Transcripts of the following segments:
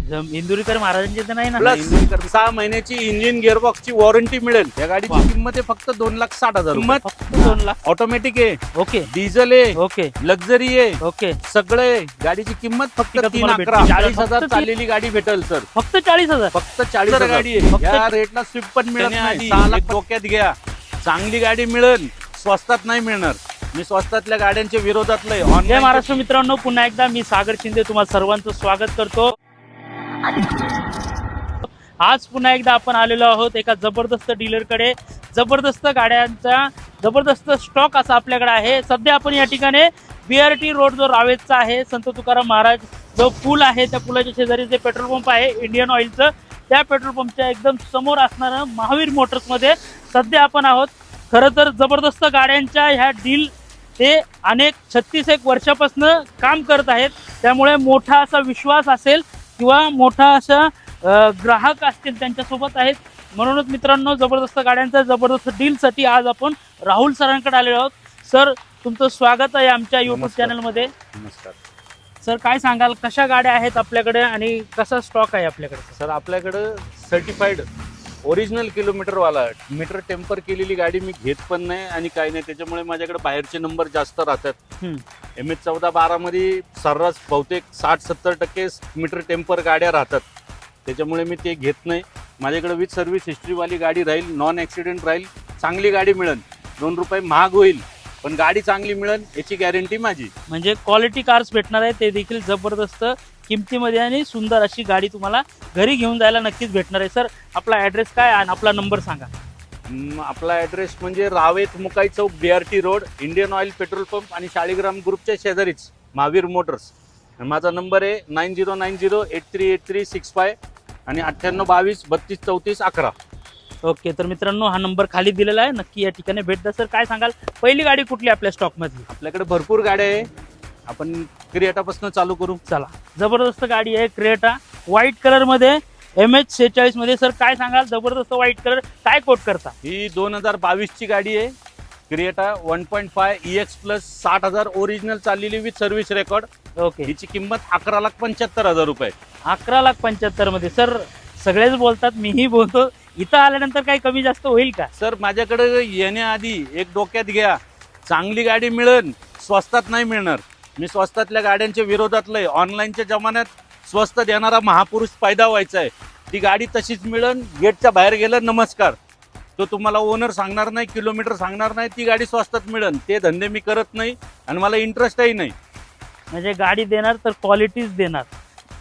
इंदुरीकर महाराजांची तर नाही ना? प्लस 6 महिन्याची इंजिन गिअरबॉक्सची वॉरंटी मिळेल. या गाडीची किंमत आहे फक्त 2,60,000 किंमत. फक्त 2 लाख. ऑटोमॅटिक आहे, ओके डिझेल आहे, ओके लक्झरी आहे, ओके. सगळे. गाडीची किंमत फक्त किती का तुम्हाला 3,11,000. भेटते? 40,000 फक्त चाललेली गाडी भेटेल सर. फक्त 40,000. फक्त 40,000 गाडी आहे. फक्त या रेटला स्विफ्ट पण मिळत नाही. 6 लाख डोक्यात घ्या. चांगली गाडी मिळेल, स्वस्तात नाही मिळणार. मी स्वस्तातल्या गाड्यांच्या विरोधातलं आहे. जय ऑनलाईन महाराष्ट्र मित्रांनो, पुन्हा एकदा मी सागर शिंदे तुम्हा सर्वांचं स्वागत करतो. आज पुन्हा एकदा आपण आलेलो आहोत एका जबरदस्त डीलरकडे. जबरदस्त गाड्यांचा जबरदस्त स्टॉक असा आपल्याकडे आहे. सध्या आपण या ठिकाणी BRT रोड जो रावेतचा आहे, संत तुकाराम महाराज जो पूल आहे, त्या पुलाच्या शेजारी जे पेट्रोल पंप आहे इंडियन ऑइलचं, त्या पेट्रोल पंपच्या एकदम समोर असणारं महावीर मोटर्समध्ये सध्या आपण आहोत. खरं तर जबरदस्त गाड्यांच्या ह्या डील ते अनेक 36 वर्षापासून काम करत आहेत. त्यामुळे मोठा असा विश्वास असेल किंवा मोठा असा ग्राहक असतील त्यांच्यासोबत आहेत. म्हणूनच मित्रांनो, जबरदस्त गाड्यांचा जबरदस्त डीलसाठी आज आपण राहुल सरांकडे आलेलो आहोत. सर, तुमचं स्वागत आहे आमच्या यूट्यूब चॅनलमध्ये. नमस्कार सर, काय सांगाल, कशा गाड्या आहेत आपल्याकडे आणि कसा स्टॉक आहे आपल्याकडे? सर, आपल्याकडं सर्टिफाईड ओरिजिनल किलोमीटरवाला मीटर टेम्पर केलेली गाडी मी घेत पण नाही आणि काही नाही. त्याच्यामुळे माझ्याकडे बाहेरचे नंबर जास्त राहतात. MH14-12 मध्ये सर्रास बहुतेक 60-70% मीटर टेम्पर गाड्या राहतात. त्याच्यामुळे मी ते घेत नाही. माझ्याकडे विथ सर्व्हिस हिस्ट्रीवाली गाडी राहील, नॉन ॲक्सिडेंट राहील, चांगली गाडी मिळेल. 2 रुपये महाग होईल पण गाडी चांगली मिळेल याची गॅरंटी माझी. म्हणजे क्वालिटी कार्स भेटणार आहे, ते देखील जबरदस्त किमतीमध्ये आणि सुंदर अशी गाडी तुम्हाला घरी घेऊन जायला नक्कीच भेटणार आहे. सर, आपला ॲड्रेस काय आणि आपला नंबर सांगा. आपला ॲड्रेस म्हणजे रावेत मुकाई चौक, BRT road, Indian oil petrol pump आणि शाळीग्राम ग्रुपच्या शेजारीच महावीर मोटर्स. माझा नंबर आहे 9090838365 आणि 9822323411. ओके, तर मित्रांनो, हा नंबर खाली दिलेला आहे, नक्की या ठिकाणी भेट द्या. सर, काय सांगाल, पहिली गाडी कुठली आपल्या स्टॉकमधली? आपल्याकडे भरपूर गाड्या आहे. आपण क्रिएटापासून चालू करू. चला, जबरदस्त गाडी आहे क्रिएटा, व्हाईट कलरमध्ये, MH46 मध्ये. सर, काय सांगाल, जबरदस्त व्हाईट कलर, काय कोट करता? ही 2022 ची गाडी आहे. क्रिएटा 1.5 EX प्लस, 60,000 ओरिजिनल चाललेली विथ सर्व्हिस रेकॉर्ड. ओके, हिची किंमत 11,75,000 रुपये. 11,75,000 मध्ये. सर, सगळेच बोलतात, मीही बोलतो, इथं आल्यानंतर काही कमी जास्त होईल का? सर, माझ्याकडे येण्याआधी एक डोक्यात घ्या, चांगली गाडी मिळेल, स्वस्तात नाही मिळणार. मी स्वस्तातल्या गाड्यांच्या विरोधातलं आहे. ऑनलाईनच्या जमान्यात स्वस्त देणारा महापुरुष पैदा व्हायचा आहे. ती गाडी तशीच मिळेल. गेटच्या बाहेर गेलं नमस्कार, तो तुम्हाला ओनर सांगणार नाही, किलोमीटर सांगणार नाही, ती गाडी स्वस्तात मिळेल. ते धंदे मी करत नाही आणि मला इंटरेस्टही नाही. म्हणजे गाडी देणार तर क्वालिटीच देणार.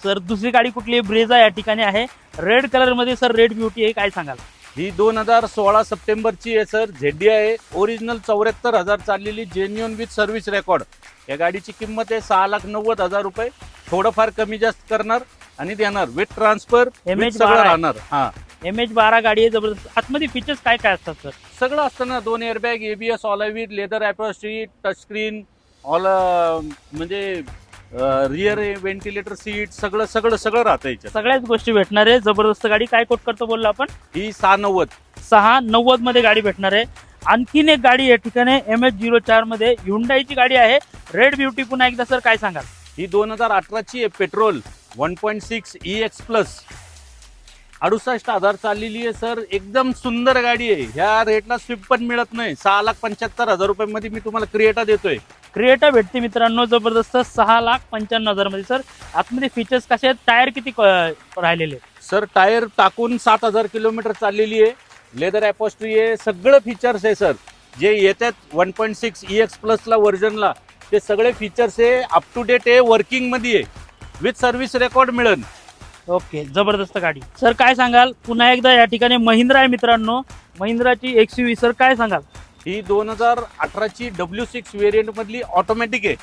सर, दुसरी गाडी कुठली? ब्रेझा या ठिकाणी आहे, रेड कलर मध्ये. सर, रेड ब्युटी आहे, काय सांगाल? ही 2016 सप्टेंबरची आहे सर. ZD आहे, ओरिजिनल 74,000 चाललेली, जेन्युअन विथ सर्व्हिस रेकॉर्ड. या गाडीची किंमत आहे 6,90,000 रुपये. थोडंफार कमी जास्त करणार आणि देणार विथ ट्रान्सफर, MH12 राहणार. हा, MH12 गाडी आहे, जबरदस्त. आतमध्ये फीचर्स काय काय असतात सर? सगळं असतं ना. 2 airbag, ABS, all wheel, leather upholstery, touch screen, all म्हणजे रिअर व्हेंटिलेटर सीट, सगळं सगळं सगळं राहतं याच्यात. सगळ्याच गोष्टी भेटणार आहे. जबरदस्त गाडी. काय कोट करतो बोललो आपण? ही 690. 690 मध्ये गाडी भेटणार आहे. आणखीन एक गाडी या ठिकाणी MH04 मध्ये हुंडाईची गाडी आहे, रेड ब्युटी. पुन्हा एकदा सर, काय सांगाल? ही 2018ची आहे, पेट्रोल 1.6 EX प्लस, 68,000 चाललेली आहे सर. एकदम सुंदर गाडी आहे. ह्या रेटला स्विफ्ट पण मिळत नाही. 6,75,000 रुपये मध्ये मी तुम्हाला क्रिएटा देतोय. क्रिएटा भेटते मित्रांनो, जबरदस्त 6,95,000 मध्ये. सर, आतमध्ये फीचर्स कसे आहेत? टायर किती राहिलेले? सर, टायर टाकून 7,000 किलोमीटर चाललेली आहे. लेदर अपॉल्स्ट्री आहे, सगळं फीचर्स आहे सर. जे येतात 1.6 EX प्लसला व्हर्जनला, ते सगळे फीचर्स आहे. अप टू डेट आहे, वर्किंग मध्ये आहे, विथ सर्व्हिस रेकॉर्ड मिळेल. ओके, जबरदस्त गाडी. सर, काय सांगाल, पुन्हा एकदा या ठिकाणी महिंद्रा आहे मित्रांनो, महिंद्राची XUV. सर, काय सांगाल? ही 2018ची W6 व्हेरियंट मधली ऑटोमॅटिक आहे.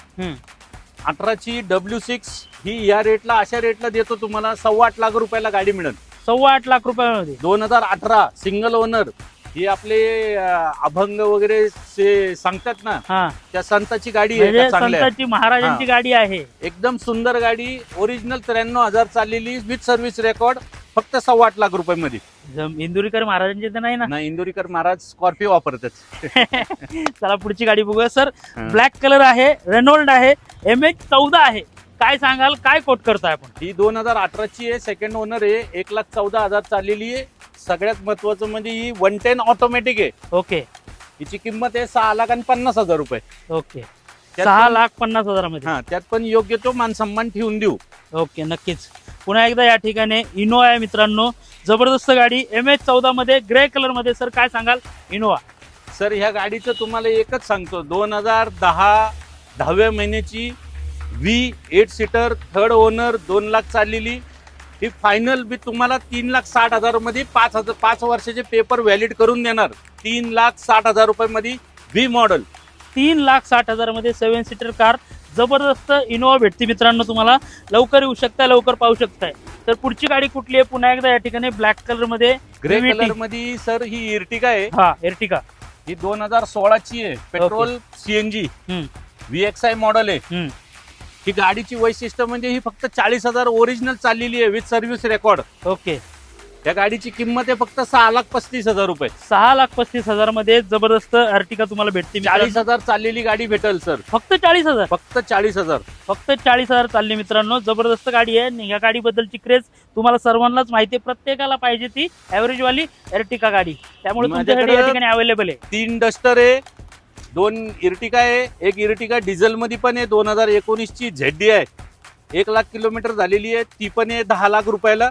18ची W6 ही या रेटला, अशा रेटला देतो तुम्हाला 8.25 लाख रुपयाला गाडी मिळेल. 8.25 लाख रुपयामध्ये. 2018 सिंगल ओनर. ही आपले अभंग वगैरे सांगतात ना, हा, त्या संताची गाडी म्हणजे आहे. चांगल्या संताची महाराजांची गाडी आहे. एकदम सुंदर गाडी, ओरिजिनल 93,000 चाललेली विथ सर्व्हिस रेकॉर्ड, फक्त 8.25 लाख रुपये मध्ये. इंदुरीकर महाराजांची तर नाही ना? नाही, इंदुरीकर महाराज स्कॉर्पिओ वापरतात. चला, पुढची गाडी बघूया. सर, ब्लॅक कलर आहे, रेनॉल्ड आहे, MH14 आहे. काय सांगाल, काय कोट करताय आपण? ही 2018ची आहे, सेकंड ओनर आहे, 1,14,000 चाललेली आहे. सगळ्यात महत्वाचं म्हणजे ही 110 ऑटोमॅटिक आहे. ओके हिची किंमत आहे 6,50,000 रुपये. ओके, त्यात 6,50,000 मध्ये. हा, त्यात पण योग्य तो मान सन्मान ठेवून देऊ. ओके, नक्कीच. पुन्हा एकदा या ठिकाणी इनोवा आहे मित्रांनो, जबरदस्त गाडी MH14 मध्ये, ग्रे कलर मध्ये. सर काय सांगाल इनोवा? सर ह्या गाडीचं तुम्हाला एकच सांगतो, 10व्या महिन्याची V8 seater, third owner, 2 lakh चाललेली. ही फायनल बी तुम्हाला 3,60,000 मध्ये 5 वर्षाचे पेपर व्हॅलिड करून देणार. 3,60,000 रुपये मध्ये V मॉडेल. 3,60,000 मध्ये 7 सीटर कार जबरदस्त इनोवा भेटते मित्रांनो. तुम्हाला लवकर येऊ शकताय, लवकर पाहू शकताय. तर पुढची गाडी कुठली आहे? पुन्हा एकदा या ठिकाणी ब्लॅक कलर मध्ये, ग्रे कलर मध्ये सर ही इर्टिगा आहे. हा, एर्टिगा. ही 2016ची आहे, पेट्रोल CNG VXI मॉडेल आहे. ही गाडीची वैशिष्ट्य म्हणजे ही फक्त 40,000 ओरिजिनल चाललेली आहे विथ सर्व्हिस रेकॉर्ड. ओके, या गाडीची किंमत आहे फक्त 6,35,000 रुपये. 6,35,000 मध्ये जबरदस्त अर्टिगा तुम्हाला भेटते. 40,000 चाललेली गाडी भेटेल सर. फक्त 40,000. फक्त 40,000. फक्त 40,000 चालली मित्रांनो. जबरदस्त गाडी आहे आणि या गाडीबद्दलची क्रेज तुम्हाला सर्वांनाच माहिती आहे. प्रत्येकाला पाहिजे ती ऍव्हरेज वाली एर्टिगा गाडी, त्यामुळे तुमच्यासाठी या ठिकाणी अवेलेबल आहे. 3 डस्टर आहे, 2 इर्टिगा आहे, एक इर्टिगा डिझेल मध्ये पण आहे, 2019ची ZD आहे, 1 लाख किलोमीटर झालेली आहे, ती पण आहे 10 लाख रुपयाला.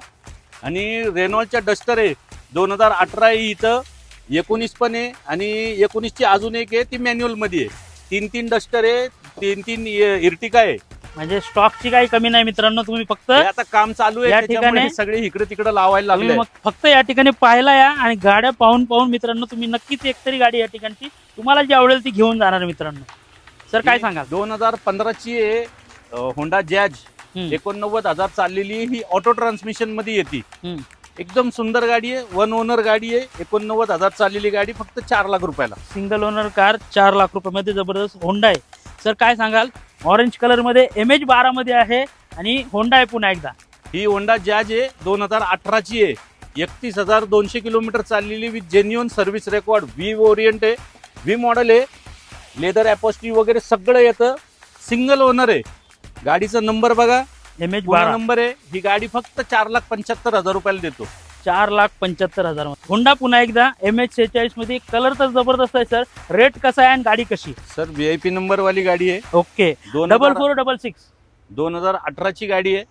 आणि रेनॉल्डच्या डस्टर आहे, 2018 आहे, इथं 19 पण आहे आणि 19ची अजून एक आहे, ती मॅन्युअल मध्ये आहे. 3 डस्टर आहे, 3 इर्टिगा आहे. म्हणजे स्टॉकची काही कमी नाही मित्रांनो. तुम्ही फक्त हे आता काम चालू आहे, या त्याच्यामुळे ठिकाणी हे सगळे इकडे तिकडे लावायला तुम्ही लागले. मग फक्त या ठिकाणी पाहायला या आणि गाड्या पाहून मित्रांनो तुम्ही नक्कीच एकतरी गाडी या ठिकाणची तुम्हाला जी आवडेल ती घेऊन जाणार मित्रांनो. सर काय सांगाल? 2015ची आहे, होंडा जॅज, 89,000 चाललेली. ही ऑटो ट्रान्समिशन मध्ये येते. एकदम सुंदर गाडी आहे, 1 ओनर गाडी आहे, 89,000 चाललेली गाडी, फक्त 4 लाख रुपयाला. सिंगल ओनर कार 4 लाख रुपयामध्ये जबरदस्त होंडा आहे. सर काय सांगाल? ऑरेंज कलर मध्ये, MH12 मध्ये आहे आणि होंडा आहे. पुन्हा एकदा ही होंडा जॅज आहे, 2018ची आहे, 31,200 किलोमीटर चाललेली with genuine service record. V Orient आहे, V मॉडेल आहे, लेदर अपॉस्ट्री वगैरे सगळं येतं. सिंगल ओनर आहे. गाडीचा नंबर बघा, MH12 नंबर आहे. ही गाडी फक्त 4,75,000 रुपयाला देतो. 4,75,000. होंडा पुन्हा एकदा MH46 मध्ये. कलर तर जबरदस्त आहे सर. रेट कसा आहे आणि गाडी कशी? सर VIP नंबर वाली गाडी आहे. ओके, 4466. 2018ची गाडी आहे,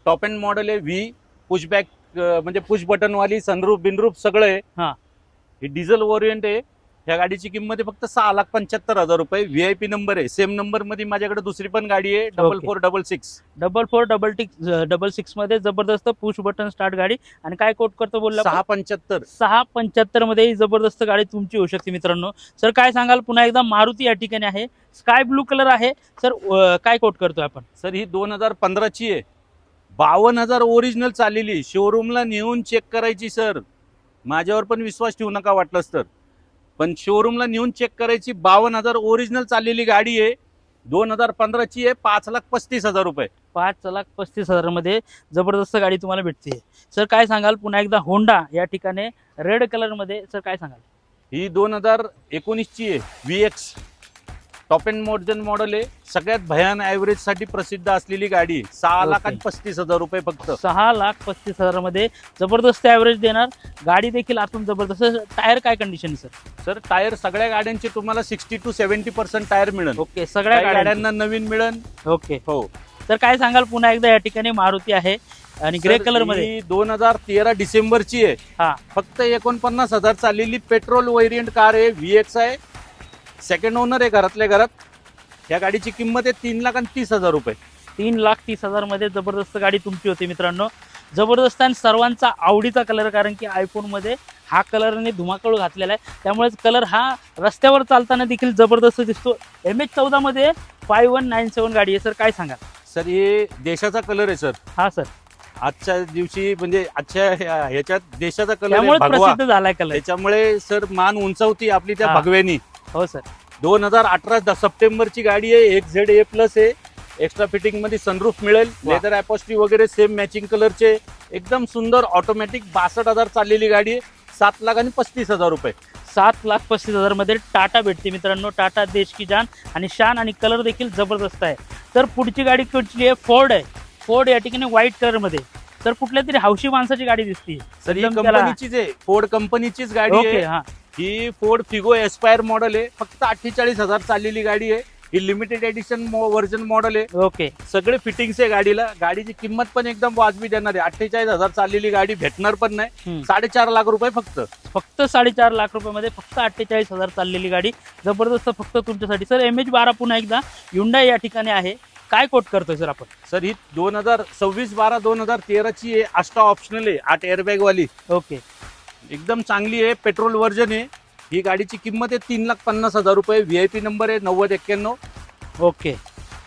टॉप एंड मॉडेल आहे. V पुशबॅक म्हणजे पुश बटन वाली, सनरूफ बिनरूफ सगळं आहे. हा, ही डिझेल ओरिएंट आहे. ह्या गाडीची किंमत आहे फक्त 6,75,000 रुपये. VIP नंबर आहे. सेम नंबर मध्ये माझ्याकडे दुसरी पण गाडी आहे, 4466. 4466 मध्ये जबरदस्त पुश बटन स्टार्ट गाडी. आणि काय कोट करतो बोलला? 675. 675 मध्ये ही जबरदस्त गाडी तुमची होऊ शकते मित्रांनो. सर काय सांगाल? पुन्हा एकदा मारुती या ठिकाणी आहे, स्काय ब्लू कलर आहे. सर काय कोट करतोय आपण? सर ही 2015ची आहे, 52,000 ओरिजिनल चाललेली. शोरूमला नेऊन चेक करायची सर. माझ्यावर पण विश्वास ठेवू नका वाटलंच तर, पण शोरूमला नेऊन चेक करायची. 52,000 ओरिजिनल चाललेली गाडी आहे, 2015ची आहे, 5,35,000 रुपये. 5,35,000 मध्ये जबरदस्त गाडी तुम्हाला भेटते. सर काय सांगाल? पुन्हा एकदा होंडा या ठिकाणी रेड कलर मध्ये. सर काय सांगाल? ही 2019ची आहे, VX टॉप एंड मॉडेल आहे. सगळ्यात भयान ऍव्हरेज साठी प्रसिद्ध असलेली गाडी. 6,35,000 रुपये फक्त. 6,35,000 मध्ये जबरदस्त ऍव्हरेज देणार गाडी. देखील आतून जबरदस्त. टायर काय कंडिशन सर? सर टायर सगळ्या गाड्यांचे तुम्हाला 60 to 70% टायर मिळेल. ओके, सगळ्या गाड्यांना नवीन मिळेल. ओके हो. तर काय सांगाल? पुन्हा एकदा या ठिकाणी मारुती आहे आणि ग्रे कलर मध्ये. 2013 डिसेंबरची आहे. हा, फक्त 49,000 चाललेली पेट्रोल वेरियंट कार आहे. VX आहे, सेकंड ओनर आहे, घरातल्या घरात. या गाडीची किंमत आहे 3,30,000 रुपये. 3,30,000 मध्ये जबरदस्त गाडी तुमची होती मित्रांनो. जबरदस्त आणि सर्वांचा आवडीचा कलर, कारण की आयफोन मध्ये हा कलरने धुमाकूळ घातलेला आहे, त्यामुळेच कलर हा रस्त्यावर चालताना देखील जबरदस्त दिसतो. MH14 मध्ये 5197 गाडी आहे. सर काय सांगा? सर हे देशाचा कलर आहे सर. हा सर, आजच्या दिवशी म्हणजे आजच्या ह्याच्यात देशाचा कलर त्यामुळे आहे, भगवा. प्रसिद्ध झालाय कलर. त्याच्यामुळे सर मान उंचावती आपली त्या हा. भगव्यानी. हो सर. 2018 सप्टेंबरची गाडी आहे. XZA+ आहे. एक्स्ट्रा फिटिंग मध्ये सनरूफ मिळेल. वा. लेदर अपॉस्ट्री वगैरे सेम मॅचिंग कलरचे. एकदम सुंदर ऑटोमॅटिक. 62,000 चाललेली गाडी आहे. 7,35,000 रुपये. 7,35,000 मध्ये टाटा भेटते मित्रांनो. टाटा देश की जान आणि शान आणि कलर देखील जबरदस्त आहे. तर पुढची गाडी कुठली आहे? फोर्ड आहे. फोर्ड या ठिकाणी व्हाईट कलर मध्ये. तर कुठल्या तरी हौशी माणसाची गाडी दिसते. सर ही कंपनीचीच आहे, फोर्ड कंपनीचीच गाडी ओके आहे. हा. ही फोर्ड फिगो एस्पायर मॉडेल आहे. फक्त 48,000 चाललेली गाडी आहे. ही लिमिटेड एडिशन व्हर्जन मॉडेल आहे. ओके. सगळे फिटिंग्स आहे गाडीला. गाडीची किंमत पण एकदम वाजवी देणार आहे. 48,000 चाललेली गाडी भेटणार पण नाही. 4.5 लाख रुपये फक्त 4.5 लाख रुपयामध्ये फक्त 48,000 चाललेली गाडी जबरदस्त फक्त तुमच्यासाठी. सर MH12 पुन्हा एकदा Hyundai या ठिकाणी आहे. काय कोट करतोय सर आपण? सर ही 2026-12 2013 ची आहे. आस्टा ऑप्शनल आहे, 8 एअरबॅग वाली. ओके. एकदम चांगली आहे. पेट्रोल व्हर्जन आहे. ही गाडीची किंमत आहे 3,50,000 रुपये. VIP नंबर आहे 9091. ओके.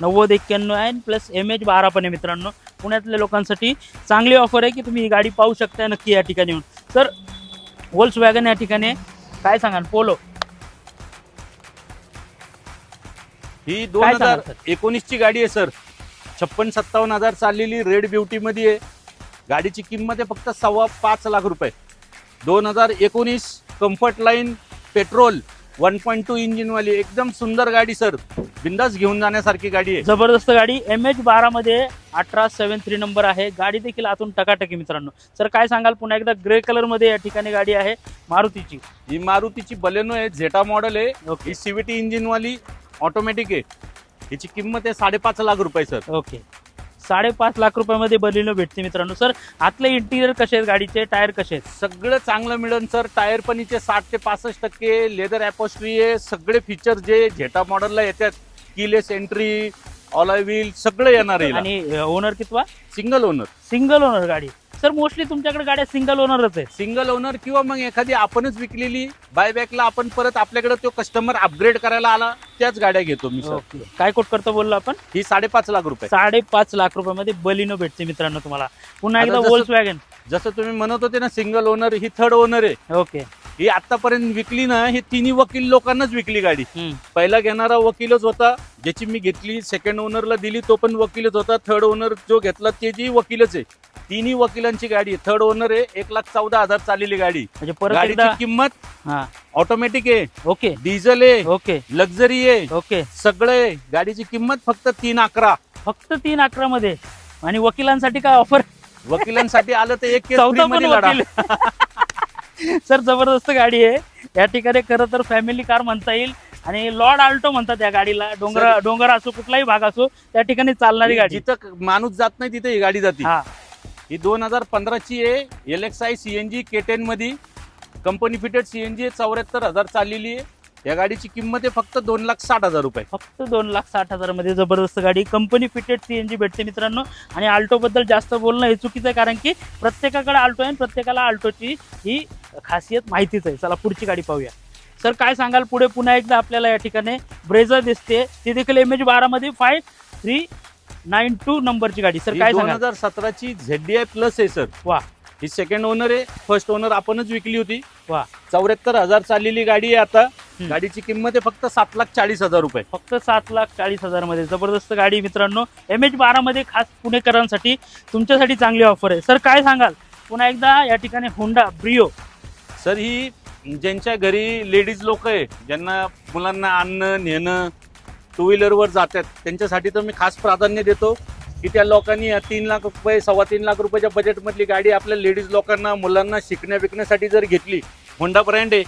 9091 आहे प्लस MH12 पण आहे मित्रांनो. पुण्यातल्या लोकांसाठी चांगली ऑफर आहे की तुम्ही ही गाडी पाहू शकता नक्की या ठिकाणी येऊन. सर Volkswagen या ठिकाणी काय सांगाल? पोलो ही 2019 ची गाडी आहे सर. 56-57 चाललेली रेड ब्युटी मध्ये आहे. गाडीची किंमत आहे फक्त 5.25 लाख रुपये. 2019 कम्फर्ट लाईन पेट्रोल 1.2 इंजिन वाली एकदम सुंदर गाडी सर. बिंदास घेऊन जाण्यासारखी गाडी आहे. जबरदस्त गाडी. MH12 मध्ये 1873 नंबर आहे. गाडी देखील आतून टकाटकी मित्रांनो. सर काय सांगाल? पुन्हा एकदा ग्रे कलर मध्ये या ठिकाणी गाडी आहे मारुतीची. ही मारुतीची बलेनो आहे. झेटा मॉडेल आहे. ओके. ही CVT इंजिन वाली ऑटोमॅटिक आहे. हिची किंमत आहे 5.5 लाख रुपये सर. ओके. 5.5 लाख रुपयामध्ये बलिनो भेटते मित्रांनो. सर आतले इंटिरियर कसे आहेत गाडीचे? टायर कसे आहेत? सगळं चांगलं मिळेल सर. टायर पण हिचे 60 ते 65%. लेदर अपॉस्ट्री आहे. सगळे फीचर जे झेटा मॉडेलला येतात, कीलेस एंट्री, ऑलॉय व्हील सगळं येणार आहे. आणि ओनर कितवा? Single owner. सिंगल ओनर गाडी. सर मोस्टली तुमच्याकडे गाड्या सिंगल ओनरच आहे. सिंगल ओनर किंवा मग एखादी आपणच विकलेली बायबॅकला आपण परत आपल्याकडे तो कस्टमर अपग्रेड करायला आला त्याच गाड्या घेतो मी सर. काय कोट करतो बोललो आपण? ही 5.5 लाख रुपये. 5.5 लाख रुपयामध्ये बलिनो भेटते मित्रांनो तुम्हाला. पुन्हा एकदा आता Volkswagen. जसं तुम्ही म्हणत होते ना सिंगल ओनर, ही थर्ड ओनर आहे. ओके. ही आतापर्यंत विकली ना, ही तिन्ही वकील लोकांनाच विकली गाडी. हम्म. पहिला घेणारा वकीलच होता, ज्याची मी घेतली. सेकंड ओनरला दिली तो पण वकीलच होता. थर्ड ओनर जो घेतला त्याची वकीलच आहे. तिन्ही वकिलांची गाडी. थर्ड ओनर आहे. 1,14,000 चाललेली गाडी. म्हणजे परत गाडीची एकदा किंमत हा. ऑटोमॅटिक आहे. ओके. डिझेल आहे. ओके. लक्झरी आहे. ओके. सगळे. गाडीची किंमत फक्त 3,11. फक्त 3,11 मध्ये. आणि वकिलांसाठी काय ऑफर? वकिलांसाठी आलं तर एक केस 14 free मध्ये लढा. सर जबरदस्त गाडी आहे या ठिकाणी. खरं तर फॅमिली कार म्हणता येईल आणि लॉर्ड आल्टो म्हणतात या गाडीला. डोंगर असो कुठलाही भाग असो त्या ठिकाणी चालणारी गाडी. जिथं माणूस जात नाही तिथे ही गाडी जाते. हा. ही 2015 ची आहे. LXI CNG K10 मध्ये कंपनी फिटेड CNG 74,000 चाललेली आहे. या गाडीची किंमत आहे फक्त 2,60,000 रुपये. फक्त 2,60,000 मध्ये जबरदस्त गाडी. कंपनी फिटेड CNG भेटते मित्रांनो. आणि आल्टो बद्दल जास्त बोलणं हे चुकीचं आहे कारण की प्रत्येकाकडे आल्टो आहे आणि प्रत्येकाला आल्टोची ही खासियत माहितीच आहे. चला पुढची गाडी पाहूया. सर काय सांगाल? पुढे पुन्हा एकदा आपल्याला या ठिकाणी ब्रेझर दिसते. ती देखील MH12 मध्ये 5392 नंबरची गाडी. सर काय सांगाल? 2017 ची ZDI प्लस आहे सर. वा. ही सेकंड ओनर आहे. फर्स्ट ओनर आपणच विकली होती. वा. 74,000 चाललेली गाडी आहे आता. गाडीची किंमत आहे फक्त 7,40,000 रुपये. फक्त 7,40,000 मध्ये जबरदस्त गाडी मित्रांनो. MH12 मध्ये खास पुणेकरांसाठी तुमच्यासाठी चांगली ऑफर आहे. सर काय सांगाल? पुन्हा एकदा या ठिकाणी होंडा ब्रिओ. सर ही ज्यांच्या घरी लेडीज लोक आहे, ज्यांना मुलांना आणणं नेणं टू व्हीलरवर जातात, त्यांच्यासाठी तर मी खास प्राधान्य देतो की त्या लोकांनी 3 लाख रुपये 3.25 लाख रुपयाच्या बजेटमधली गाडी आपल्या लेडीज लोकांना मुलांना शिकण्या विकण्यासाठी जर घेतली. होंडा ब्रँड आहे.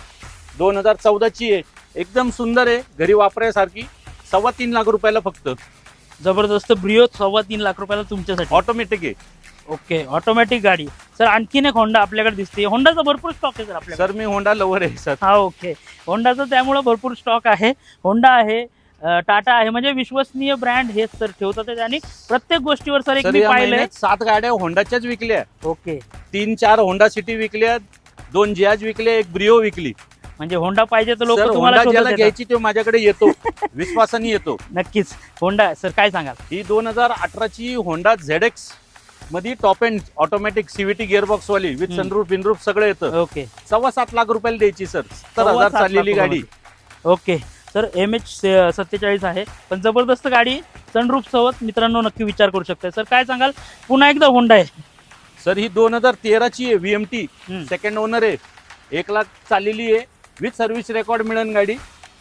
2014 ची आहे. एकदम सुंदर आहे. घरी वापरायसारखी. 3.25 लाख रुपयाला फक्त. जबरदस्त ब्रिओ 3.25 लाख रुपयाला तुमच्यासाठी. ऑटोमॅटिक आहे. ओके. ऑटोमॅटिक गाडी. सर आणखीन एक होंडा आपल्याकडे दिसते. होंडाचा भरपूर स्टॉक आहे सर आपल्याकडे. सर मी होंडा लवर आहे सर. हा. ओके. होंडाचा त्यामुळे भरपूर स्टॉक आहे. होंडा आहे, टाटा आहे, म्हणजे विश्वसनीय ब्रँड हेच सर ठेवतात. आणि प्रत्येक गोष्टीवर सर एक मी पाहिलंय 7 गाड्या होंडाच्याच विकल्या. ओके. 3-4 होंडा सिटी विकल्या, 2 जियाज विकल्या, 1 ब्रिओ विकली. म्हणजे होंडा पाहिजे तर लोक सर तुम्हाला होंडा ज्याला शोधत घ्यायची तो माझ्याकडे येतो. विश्वासाने येतो. नक्कीच. होंडा सर काय सांगाल? ही 2018 ची होंडा ZX मध्ये top end automatic CVT gearbox वाली विथ सनरूफ बिनरूफ सगळं येतं. ओके. 7.25 लाख रुपयाला द्यायची सर. 70,000 चाललेली गाडी. ओके. सर MH47 आहे पण जबरदस्त गाडी. सनरूफ सोबत मित्रांनो नक्की विचार करू शकता. सर काय सांगाल? पुन्हा एकदा होंडा आहे. सर ही 2013 ची आहे. VMT सेकंड ओनर आहे. 1 लाख चाललेली आहे. विथ सर्व्हिस रेकॉर्ड मिळेल गाडी.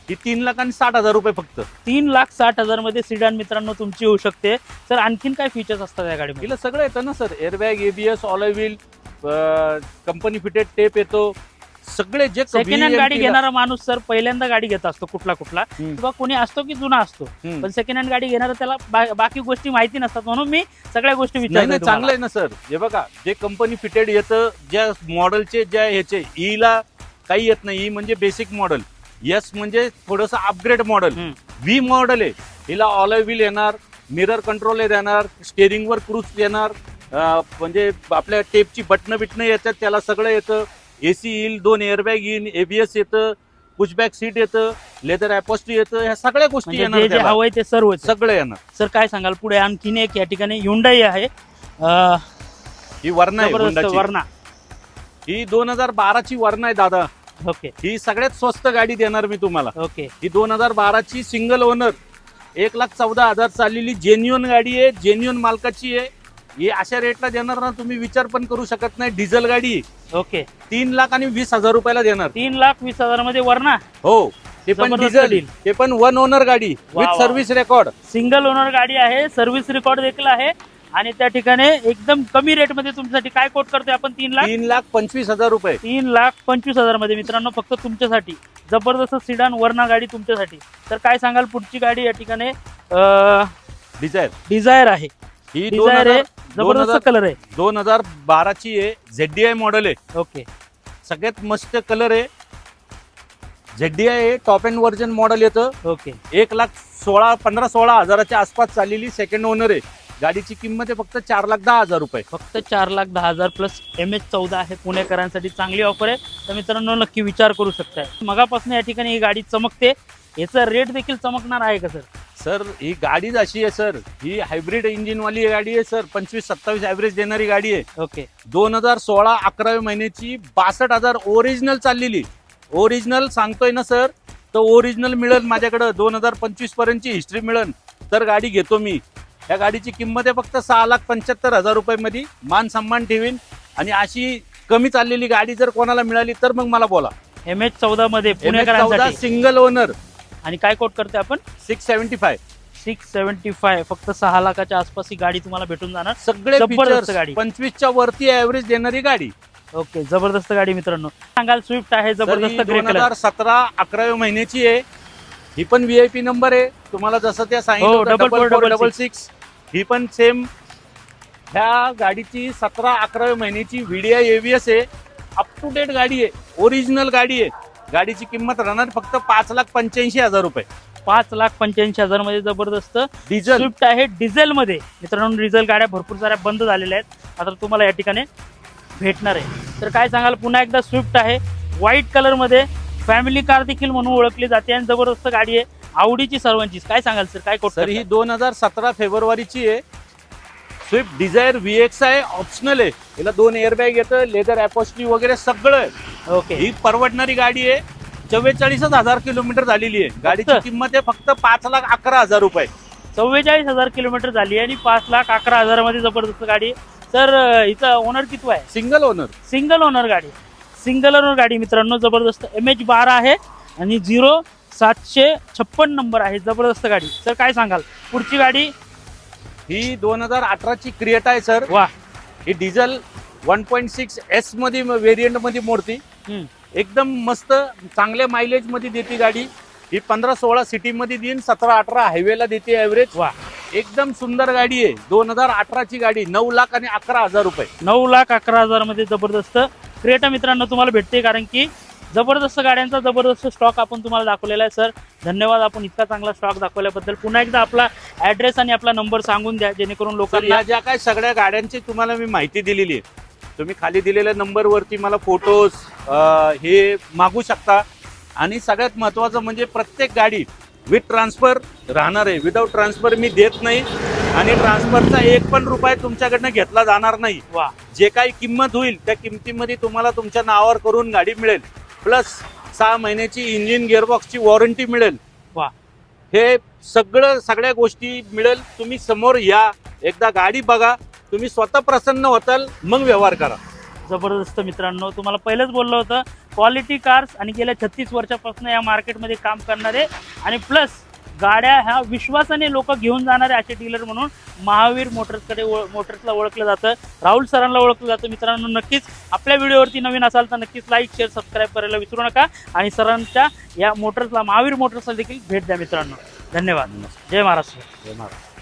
ही 3,60,000 रुपये फक्त. 3,60,000 मध्ये सिडान मित्रांनो तुमची होऊ शकते. सर आणखीन काय फीचर्स असतात या गाडीमध्ये? हिला सगळं येतं ना sir. Airbag, ABS, all wheel, company fitted tape येतो. सगळे जे सेकंड हँड गाडी घेणारा माणूस सर पहिल्यांदा गाडी घेत असतो कुठला किंवा कोणी असतो की जुना असतो, पण सेकंड हँड गाडी घेणारा त्याला बाकी गोष्टी माहिती नसतात, म्हणून मी सगळ्या गोष्टी विचारतो. चांगलं आहे ना सर. हे बघा, जे कंपनी फिटेड येतं, ज्या मॉडेलचे ज्या ह्याचे ईला काही येत नाही. ई म्हणजे बेसिक मॉडेल, यस म्हणजे थोडस अपग्रेड मॉडेल, व्ही मॉडेल आहे. हिला ऑल व्हील येणार, मिरर कंट्रोल येणार, स्टेअरिंग वर क्रूज येणार, म्हणजे आपल्या टेपची बटणं बिटणं येतात, त्याला सगळं येतं. AC येईल, 2 एअरबॅग येईल, ABS येतं, पुशबॅक सीट येतं, लेदर अपॉस्ट्री येतं. ह्या सगळ्या गोष्टी येणार, जे हवंय ते सर्व सगळं येणार. सर काय सांगाल पुढे? आणखीन एक या ठिकाणी Hyundai आहे, ही वर्ना आहे, वर्ना. ही 2012ची वर्ना आहे दादा. ओके. ही सगळ्यात स्वस्त गाडी देणार मी तुम्हाला. ओके. ही 2012ची सिंगल ओनर 1,14,000 चाललेली जेन्युअन गाडी आहे, जेन्युअन मालकाची आहे. ही अशा रेटला देणार ना, तुम्ही विचार पण करू शकत नाही. डिझेल गाडी. ओके. 3,20,000 रुपयाला देणार. 3,20,000 मध्ये वर्ना. हो, ते पण डिझेल, ते पण 1 ओनर गाडी with service record. Single owner गाडी आहे, सर्व्हिस रेकॉर्ड देखील आहे, आणि त्या ठिकाणी एकदम कमी रेट मध्ये तुमच्यासाठी काय कोट करतोय आपण? 3,25,000 रुपये. 3,25,000 मध्ये मित्रांनो फक्त तुमच्यासाठी जबरदस्त सिडान वर्ना गाडी तुमच्यासाठी. तर काय सांगाल पुढची गाडी या ठिकाणी? डिझायर आहे. ही डिझायर आहे, जबरदस्त कलर आहे, 2012ची आहे, ZDI मॉडेल आहे. ओके. सगळ्यात मस्त कलर आहे. ZDI आहे, टॉप एंड व्हर्जन मॉडेल येतं. ओके. 15-16 आसपास चाललेली सेकंड ओनर आहे. गाडीची किंमत आहे फक्त 4,10,000 रुपये. फक्त 4,10,000 प्लस MH14 आहे. पुणेकरांसाठी चांगली ऑफर आहे, तर मित्रांनो नक्की विचार करू शकताय. मगापासून या ठिकाणी ही गाडी चमकते, याचा रेट देखील चमकणार आहे का सर? सर ही गाडीच अशी आहे सर. ही हायब्रिड इंजिन वाली गाडी आहे सर. 25-27 ॲव्हरेज देणारी गाडी आहे. ओके. 2016 11व्या महिन्याची 62,000 ओरिजिनल चाललेली. ओरिजिनल सांगतोय ना सर, तर ओरिजिनल मिळेल माझ्याकडे. 2025 पर्यंतची हिस्ट्री मिळेल तर गाडी घेतो मी. या गाडीची किंमत आहे फक्त 6,75,000 रुपये मध्ये. मान सन्मान ठेवीन, आणि अशी कमी चाललेली गाडी जर कोणाला मिळाली तर मग मला बोला. MH14 मध्ये पुणेकरांसाठी सिंगल ओनर. आणि काय कोट करते आपण? 675. फक्त 6 लाखाच्या आसपास ही गाडी तुम्हाला भेटून जाणार. सगळे जबरदस्त गाडी, 25च्या वरती ऍव्हरेज देणारी गाडी. ओके. जबरदस्त गाडी मित्रांनो. सांगाल स्विफ्ट आहे, जबरदस्त ग्रे कलर. 2017 11व्या महिन्याची आहे. ही पण VIP नंबर आहे तुम्हाला, जसं त्या सांगितलं 4466. ही पण सेम. ह्या गाडीची 17-11व्या महिन्याची VDI ABS आहे. अप टू डेट गाडी आहे, ओरिजिनल गाडी आहे. गाडीची किंमत राहणार फक्त 5,85,000 रुपये. 5,85,000 मध्ये जबरदस्त डिझेल स्विफ्ट आहे, डिझेल मध्ये. मित्रांनो डिझेल गाड्या भरपूर साऱ्या बंद झालेल्या आहेत, आता तुम्हाला या ठिकाणी भेटणार आहे. तर काय सांगाल? पुन्हा एकदा स्विफ्ट आहे, व्हाईट कलर मध्ये, फॅमिली कार देखील म्हणून ओळखली जाते, आणि जबरदस्त गाडी आहे, आवडीची सर्वांची. काय सांगाल सर? काय कोट? सर ही 2017 फेब्रुवारीची आहे. स्विफ्ट डिझायर VX आहे, ऑप्शनल आहे. हिला 2 एअरबॅग येतं, लेदर अपॉस्ट्री वगैरे सगळं आहे. ओके. ही परवडणारी गाडी आहे. 44,000 किलोमीटर झालेली आहे. गाडीची किंमत आहे फक्त 5,11,000 रुपये. 44,000 किलोमीटर झाली आणि 5,11,000 मध्ये जबरदस्त गाडी. सर हिचा ओनर किती आहे? Single owner. सिंगल ओनर गाडी. सिंगल ओनर गाडी मित्रांनो, जबरदस्त. MH12 आहे आणि 0756 नंबर आहे. जबरदस्त गाडी. सर काय सांगाल पुढची गाडी? ही 2018ची क्रिएटा आहे सर. वा. ही डिझेल 1.6 S मध्ये व्हेरियंट मध्ये मोडती. एकदम मस्त चांगल्या मायलेज मध्ये देते गाडी. ही 15-16 सिटी मध्ये देईन, 17-18 हायवेला देते ऍव्हरेज. वा. एकदम सुंदर गाडी आहे. 2018ची गाडी. 9,11,000 रुपये. 9,11,000 मध्ये जबरदस्त क्रेटा मित्रांनो तुम्हाला भेटते, कारण की जबरदस्त गाड्यांचा जबरदस्त स्टॉक आपण तुम्हाला दाखवलेला आहे. सर धन्यवाद, आपण इतका चांगला स्टॉक दाखवल्याबद्दल. पुन्हा एकदा आपला ऍड्रेस आणि आपला नंबर सांगून द्या, जेणेकरून लोकांना या ज्या काय सगळ्या गाड्यांची तुम्हाला मी माहिती दिलेली आहे. तुम्ही खाली दिलेल्या नंबरवरती मला फोटोज हे मागू शकता. आणि सगळ्यात महत्वाचं म्हणजे प्रत्येक गाडी विथ ट्रान्सफर राहणार आहे. विदाउट ट्रान्सफर मी देत नाही, आणि ट्रान्सफरचा 1 पण रुपया तुमच्याकडनं घेतला जाणार नाही. वा. जे काही किंमत होईल त्या किमतीमध्ये तुम्हाला तुमच्या नावावर करून गाडी मिळेल. प्लस 6 महिन्याची इंजिन गिअरबॉक्सची वॉरंटी मिळेल. वा. हे सगळ्या गोष्टी मिळेल. तुम्ही समोर या, एकदा गाडी बघा, तुम्ही स्वतः प्रसन्न होताल, मग व्यवहार करा. जबरदस्त मित्रांनो, तुम्हाला पहिलेच बोललो होतं क्वालिटी कार्स आणि गेल्या 36 वर्षापासून या मार्केटमध्ये काम करणारे आणि प्लस गाड्या ह्या विश्वासाने लोक घेऊन जाणारे असे डीलर म्हणून महावीर मोटर्सला ओळखलं जातं. राहुल सरांना ओळखलं जातं. मित्रांनो, नक्कीच आपल्या व्हिडिओवरती नवीन असाल तर नक्कीच लाईक शेअर सबस्क्राईब करायला विसरू नका आणि सरांच्या या मोटर्सला महावीर मोटर्सला देखील भेट द्या मित्रांनो. धन्यवाद. जय महाराष्ट्र. जय महाराज.